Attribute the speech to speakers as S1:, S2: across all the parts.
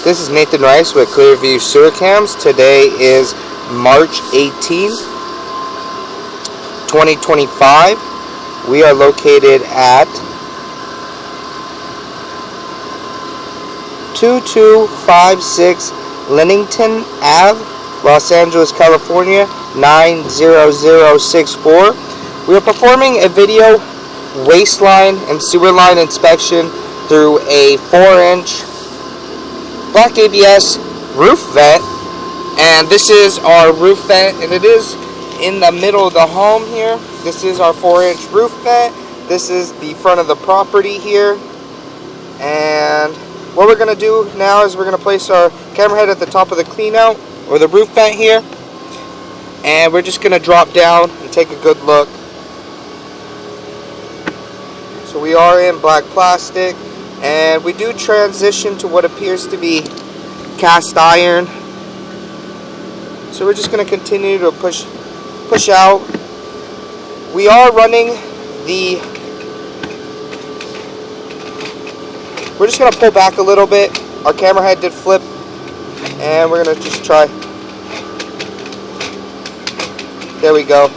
S1: This is Nathan Rice with Clearview Sewer Cams. Today is March 18th, 2025. We are located at 2256 Linnington Ave, Los Angeles, California, 90064. We are performing a video waistline and sewer line inspection through a 4-inch black ABS roof vent, and this is our roof vent, and it is in the middle of the home here. This is our 4-inch roof vent. This is the front of the property here, and what we're going to do now is we're going to place our camera head at the top of the clean out or the roof vent here, and we're just going to drop down and take a good look. So we are in black plastic, and we do transition to what appears to be cast iron. So we're just going to continue to push out. We are running we're just going to pull back a little bit. Our camera head did flip, and we're going to just try. There we go.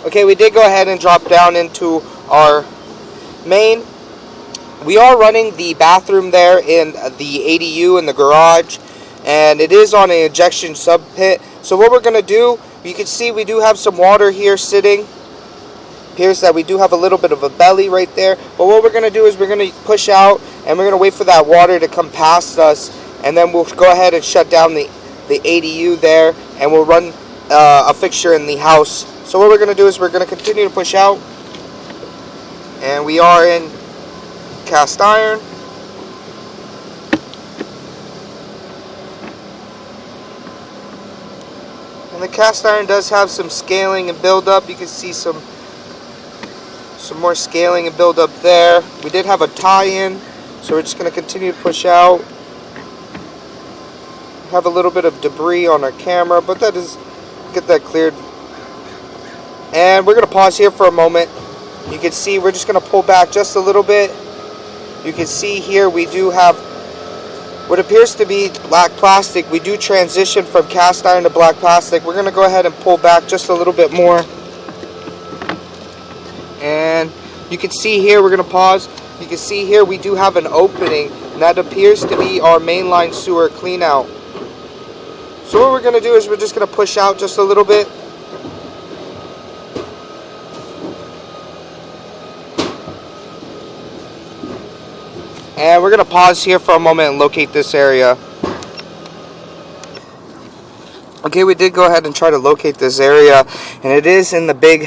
S1: Okay, we did go ahead and drop down into our main. We are running the bathroom there in the ADU in the garage, and it is on an injection sub pit. So what we're going to do, you can see we do have some water here sitting. Appears that we do have a little bit of a belly right there. But what we're going to do is we're going to push out, and we're going to wait for that water to come past us, and then we'll go ahead and shut down the ADU there, and we'll run a fixture in the house. So what we're going to do is we're going to continue to push out, and we are in cast iron. And the cast iron does have some scaling and buildup. You can see some more scaling and buildup there. We did have a tie-in, so we're just going to continue to push out. Have a little bit of debris on our camera, but that is, get that cleared. And we're going to pause here for a moment. You can see we're just going to pull back just a little bit. You can see here we do have what appears to be black plastic. We do transition from cast iron to black plastic. We're going to go ahead and pull back just a little bit more. And you can see here, we're going to pause. You can see here we do have an opening, and that appears to be our mainline sewer clean out. So what we're going to do is we're just going to push out just a little bit. And we're going to pause here for a moment and locate this area. Okay, we did go ahead and try to locate this area, and it is in the big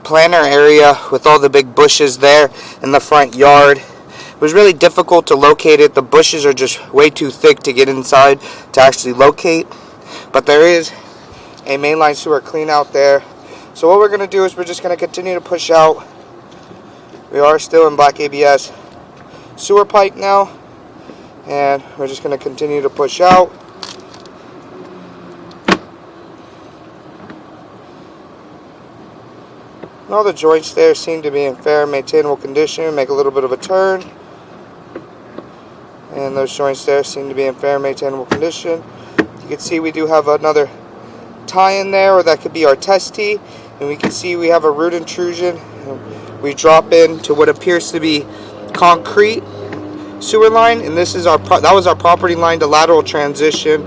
S1: planter area with all the big bushes there in the front yard. It was really difficult to locate it. The bushes are just way too thick to get inside to actually locate. But there is a mainline sewer clean out there. So what we're going to do is we're just going to continue to push out. We are still in black ABS sewer pipe now, and we're just going to continue to push out. And all the joints there seem to be in fair maintainable condition. Make a little bit of a turn, and those joints there seem to be in fair maintainable condition. You can see we do have another tie in there, or that could be our test tee, and we can see we have a root intrusion. We drop into what appears to be concrete sewer line, and this is that was our property line to lateral transition,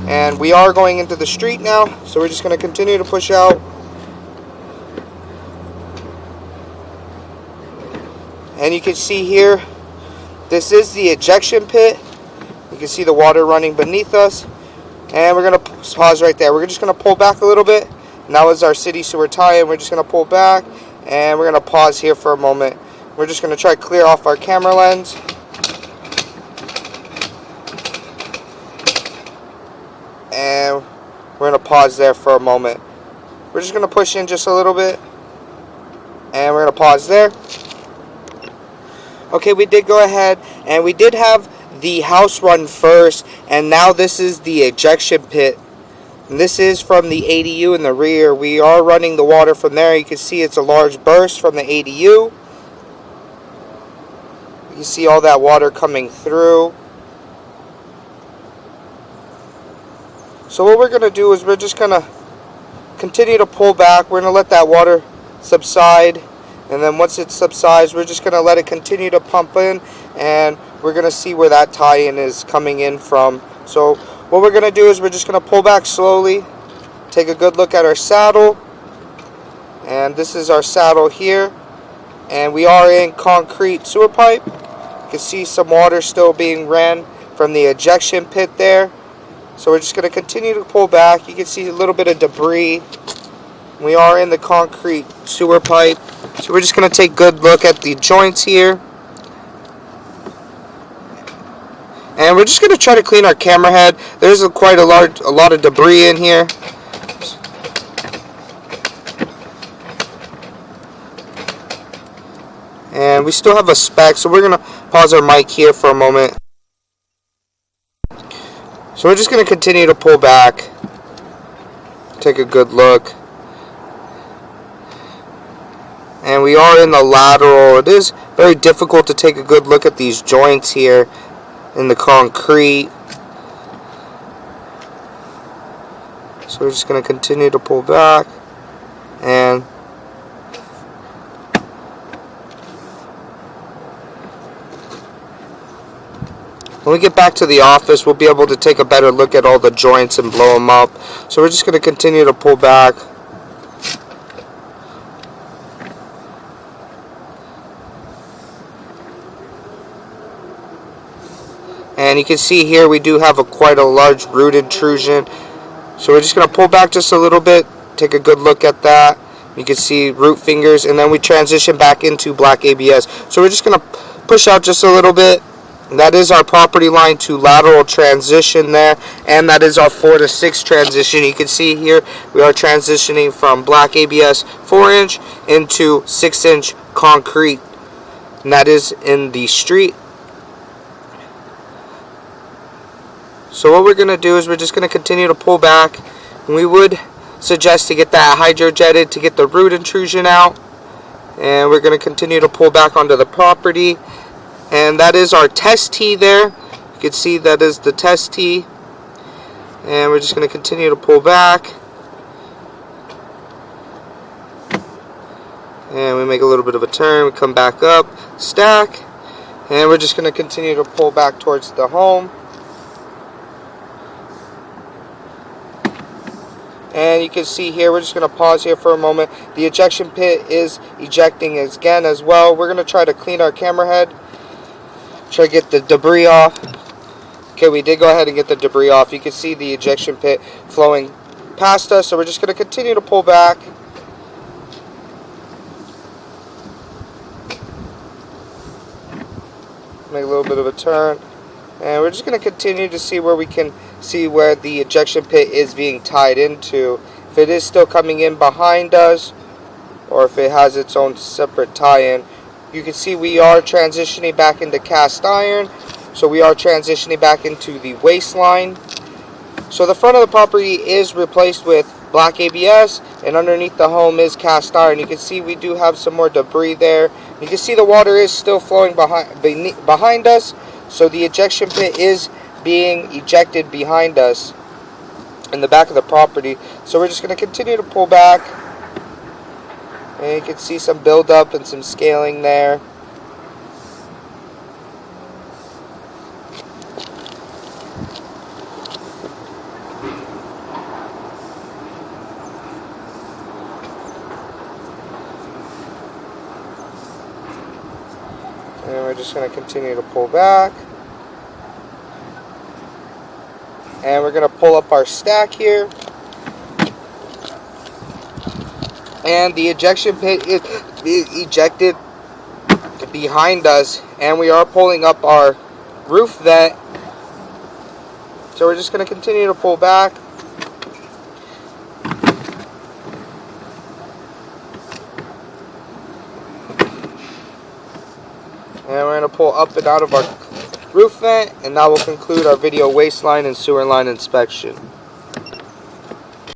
S1: and we are going into the street now, so we're just going to continue to push out. And you can see here, this is the ejection pit. You can see the water running beneath us, and we're going to pause right there. We're just going to pull back a little bit, and that was our city sewer tie-in. We're just going to pull back, and we're going to pause here for a moment. We're just going to try to clear off our camera lens. We're going to pause there for a moment. We're just going to push in just a little bit, and we're going to pause there. Okay, we did go ahead, and we did have the house run first, and now this is the ejection pit. And this is from the ADU in the rear. We are running the water from there. You can see it's a large burst from the ADU. You see all that water coming through. So what we're going to do is we're just going to continue to pull back. We're going to let that water subside, and then once it subsides, we're just going to let it continue to pump in, and we're going to see where that tie-in is coming in from. So what we're going to do is we're just going to pull back slowly, take a good look at our saddle, and this is our saddle here, and we are in concrete sewer pipe. You can see some water still being ran from the ejection pit there. So we're just going to continue to pull back. You can see a little bit of debris. We are in the concrete sewer pipe. So we're just going to take a good look at the joints here. And we're just going to try to clean our camera head. There's quite a lot of debris in here. And we still have a speck, so we're going to pause our mic here for a moment. So we're just going to continue to pull back, take a good look. And we are in the lateral. It is very difficult to take a good look at these joints here in the concrete. So we're just going to continue to pull back, and when we get back to the office, we'll be able to take a better look at all the joints and blow them up. So we're just going to continue to pull back. And you can see here we do have quite a large root intrusion. So we're just going to pull back just a little bit, take a good look at that. You can see root fingers, and then we transition back into black ABS. So we're just going to push out just a little bit. That is our property line to lateral transition there, and that is our 4 to 6 transition. You can see here we are transitioning from black ABS 4-inch into 6-inch concrete, and that is in the street. So what we're going to do is we're just going to continue to pull back, and we would suggest to get that hydrojetted to get the root intrusion out, and we're going to continue to pull back onto the property. And that is our test tee there. You can see that is the test tee. And we're just going to continue to pull back. And we make a little bit of a turn. We come back up, stack. And we're just going to continue to pull back towards the home. And you can see here, we're just going to pause here for a moment. The ejection pit is ejecting again as well. We're going to try to clean our camera head. Try to get the debris off. Okay, we did go ahead and get the debris off. You can see the ejection pit flowing past us, so we're just going to continue to pull back. Make a little bit of a turn, and we're just going to continue to see where we can see where the ejection pit is being tied into. If it is still coming in behind us, or if it has its own separate tie-in. You can see we are transitioning back into cast iron, so we are transitioning back into the waistline. So the front of the property is replaced with black ABS, and underneath the home is cast iron. You can see we do have some more debris there. You can see the water is still flowing behind us, so the ejection pit is being ejected behind us in the back of the property. So we're just going to continue to pull back. And you can see some buildup and some scaling there. And we're just going to continue to pull back. And we're going to pull up our stack here. And the ejection pit is ejected behind us, and we are pulling up our roof vent. So we're just going to continue to pull back. And we're going to pull up and out of our roof vent, and that will conclude our video waste line and sewer line inspection.